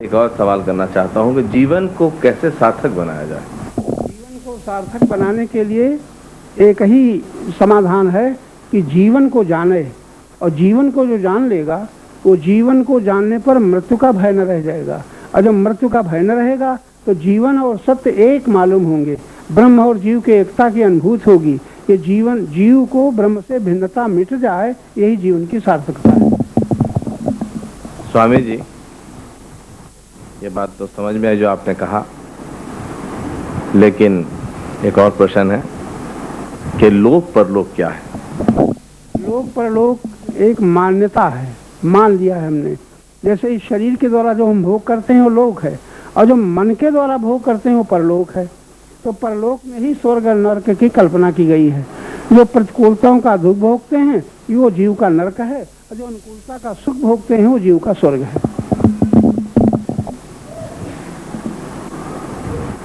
एक और सवाल करना चाहता हूँ कि जीवन को कैसे सार्थक बनाया जाए। जीवन को सार्थक बनाने के लिए एक ही समाधान है कि जीवन को जाने, और जीवन को जो जान लेगा वो जीवन को जानने पर मृत्यु का भय न रह जाएगा, और जब मृत्यु का भय न रहेगा तो जीवन और सत्य एक मालूम होंगे, ब्रह्म और जीव के एकता की अनुभूति होगी। ये जीवन, जीव को ब्रह्म से भिन्नता मिट जाए, यही जीवन की सार्थकता है। स्वामी जी, ये बात तो समझ में आई जो आपने कहा, लेकिन एक और प्रश्न है कि लोक परलोक क्या है। लोक परलोक एक मान्यता है, मान लिया है हमने। जैसे इस शरीर के द्वारा जो हम भोग करते हैं वो लोक है, और जो मन के द्वारा भोग करते हैं वो परलोक है। तो परलोक में ही स्वर्ग और नरक की कल्पना की गई है। जो प्रतिकूलताओं का दुख भोगते हैं वो जीव का नरक है, और जो अनुकूलता का सुख भोगते हैं वो जीव का स्वर्ग है।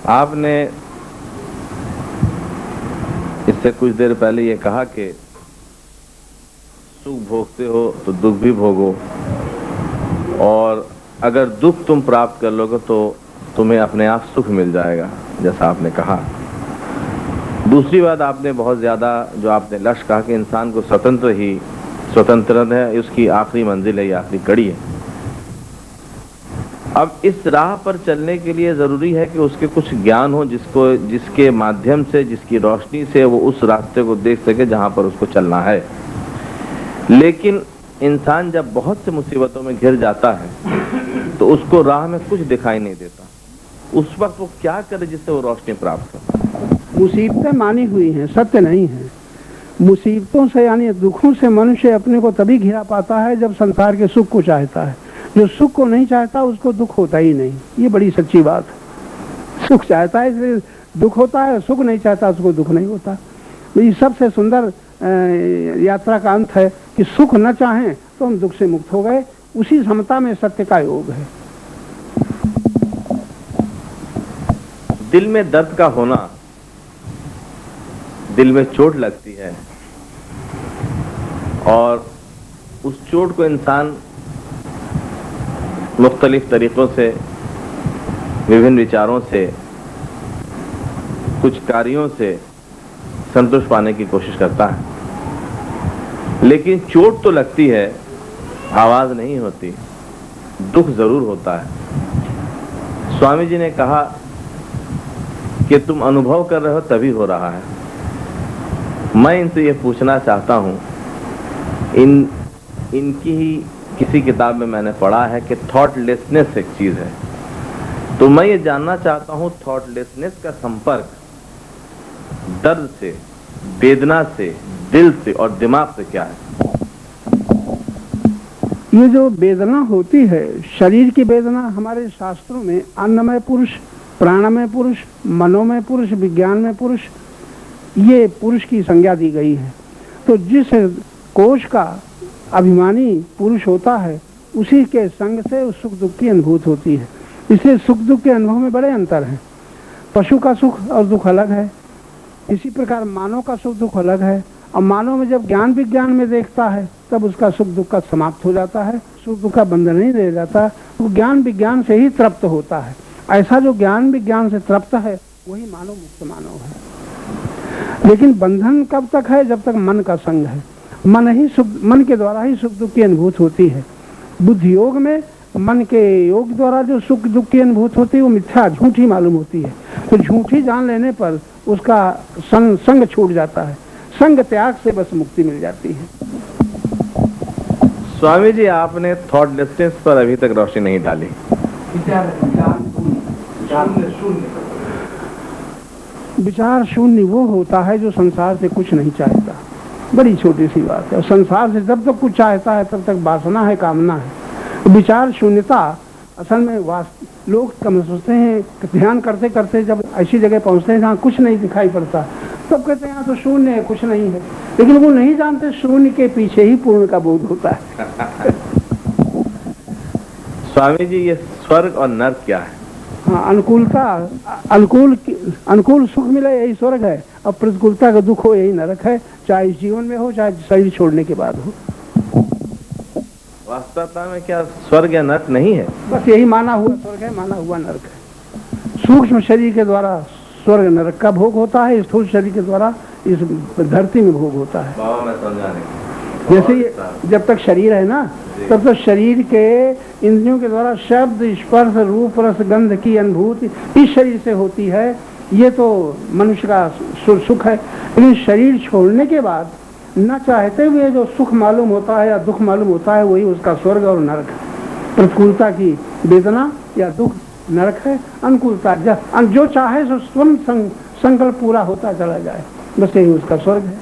आपने इससे कुछ देर पहले ये कहा कि सुख भोगते हो तो दुख भी भोगो, और अगर दुख तुम प्राप्त कर लोगे तो तुम्हें अपने आप सुख मिल जाएगा, जैसा आपने कहा। दूसरी बात आपने बहुत ज़्यादा जो आपने लक्ष्य कहा कि इंसान को स्वतंत्र है, उसकी आखिरी मंजिल है, आखिरी कड़ी है। अब इस राह पर चलने के लिए ज़रूरी है कि उसके कुछ ज्ञान हो, जिसके माध्यम से, जिसकी रोशनी से वो उस रास्ते को देख सके जहाँ पर उसको चलना है। लेकिन इंसान जब बहुत से मुसीबतों में घिर जाता है तो उसको राह में कुछ दिखाई नहीं देता। उस वक्त वो क्या करे जिससे वो रोशनी प्राप्त हो। मुसीबतें मानी हुई हैं, सत्य नहीं है। मुसीबतों से यानी दुखों से मनुष्य अपने को तभी घिरा पाता है जब संसार के सुख को चाहता है। जो सुख को नहीं चाहता उसको दुख होता ही नहीं, ये बड़ी सच्ची बात है। सुख चाहता है इसलिए दुख होता है, सुख नहीं चाहता उसको दुख नहीं होता। ये सबसे सुंदर यात्रा का अंत है कि सुख न चाहें तो हम दुख से मुक्त हो गए। उसी समता में सत्य का योग है। दिल में दर्द का होना, दिल में चोट लगती है, और उस चोट को इंसान मुख्तलिफ तरीक़ों से, विभिन्न विचारों से, कुछ कार्यों से संतोष पाने की कोशिश करता है। लेकिन चोट तो लगती है, आवाज़ नहीं होती, दुख ज़रूर होता है। स्वामी जी ने कहा कि तुम अनुभव कर रहे हो तभी हो रहा है। मैं इनसे ये पूछना चाहता हूँ, इनकी ही किसी किताब में मैंने पढ़ा है कि थॉटलेसनेस एक चीज़ है। तो मैं ये जानना चाहता हूँ, थॉटलेसनेस का संपर्क दर्द से, वेदना से, दिल से और दिमाग से क्या है? ये जो वेदना होती है, शरीर की वेदना, हमारे शास्त्रों में अन्नमय पुरुष, प्राणमय पुरुष, मनोमय पुरुष, विज्ञान में पुरुष, ये पुरुष की संज्ञा दी गई है। तो जिस कोश का अभिमानी पुरुष होता है उसी के संग से उस सुख दुख की अनुभूति होती है। इसलिए सुख दुख के अनुभव में बड़े अंतर हैं। पशु का सुख और दुख अलग है, इसी प्रकार मानव का सुख दुख अलग है। और मानव में जब ज्ञान विज्ञान में देखता है तब उसका सुख दुख का समाप्त हो जाता है, सुख दुख का बंधन नहीं रह जाता, वो ज्ञान विज्ञान से ही तृप्त होता है। ऐसा जो ज्ञान विज्ञान से तृप्त है वही मानव मुक्त मानव है। लेकिन बंधन कब तक है? जब तक मन का संग है। मन के द्वारा ही सुख दुख की अनुभूति होती है। बुद्धि योग में मन के योग द्वारा जो सुख दुख की अनुभूति होती है वो मिथ्या, झूठी मालूम होती है। तो झूठी जान लेने पर उसका संग छूट जाता है, संग त्याग से बस मुक्ति मिल जाती है। स्वामी जी, आपने थॉटलेसनेस पर अभी तक रोशनी नहीं डाली। विचार शून्य वो होता है जो संसार से कुछ नहीं चाहता। बड़ी छोटी सी बात है। और संसार से जब तक कुछ चाहता है तब तक वासना है, कामना है। विचार शून्यता असल में लोग कम सोचते हैं, ध्यान करते करते जब ऐसी जगह पहुंचते हैं जहाँ कुछ नहीं दिखाई पड़ता तब कहते हैं यहाँ तो शून्य है, कुछ नहीं है। लेकिन वो नहीं जानते शून्य के पीछे ही पूर्ण का बोध होता है। स्वामी जी, ये स्वर्ग और नर्क क्या है? हाँ, अनुकूल सुख मिले यही स्वर्ग है, और प्रतिकूलता का दुख हो यही नरक है, चाहे इस जीवन में हो चाहे शरीर छोड़ने के बाद हो। वास्तवता में क्या स्वर्ग या नरक नहीं है? बस यही माना हुआ स्वर्ग है, माना हुआ नरक है। सूक्ष्म शरीर के द्वारा स्वर्ग नरक का भोग होता है, स्थूल शरीर के द्वारा इस धरती में भोग होता है। बाबा मैं समझा नहीं। जैसे जब तक शरीर है ना, तब तक शरीर के इंद्रियों के द्वारा शब्द, स्पर्श, रूप, रस, गंध की अनुभूति इस शरीर से होती है। ये तो मनुष्य का सुख है। लेकिन शरीर छोड़ने के बाद न चाहते हुए जो सुख मालूम होता है या दुख मालूम होता है, वही उसका स्वर्ग और नरक है। प्रतिकूलता की वेदना या दुख नरक है, अनुकूलता जो चाहे सो स्वयं संकल्प पूरा होता चला जाए, बस यही उसका स्वर्ग है।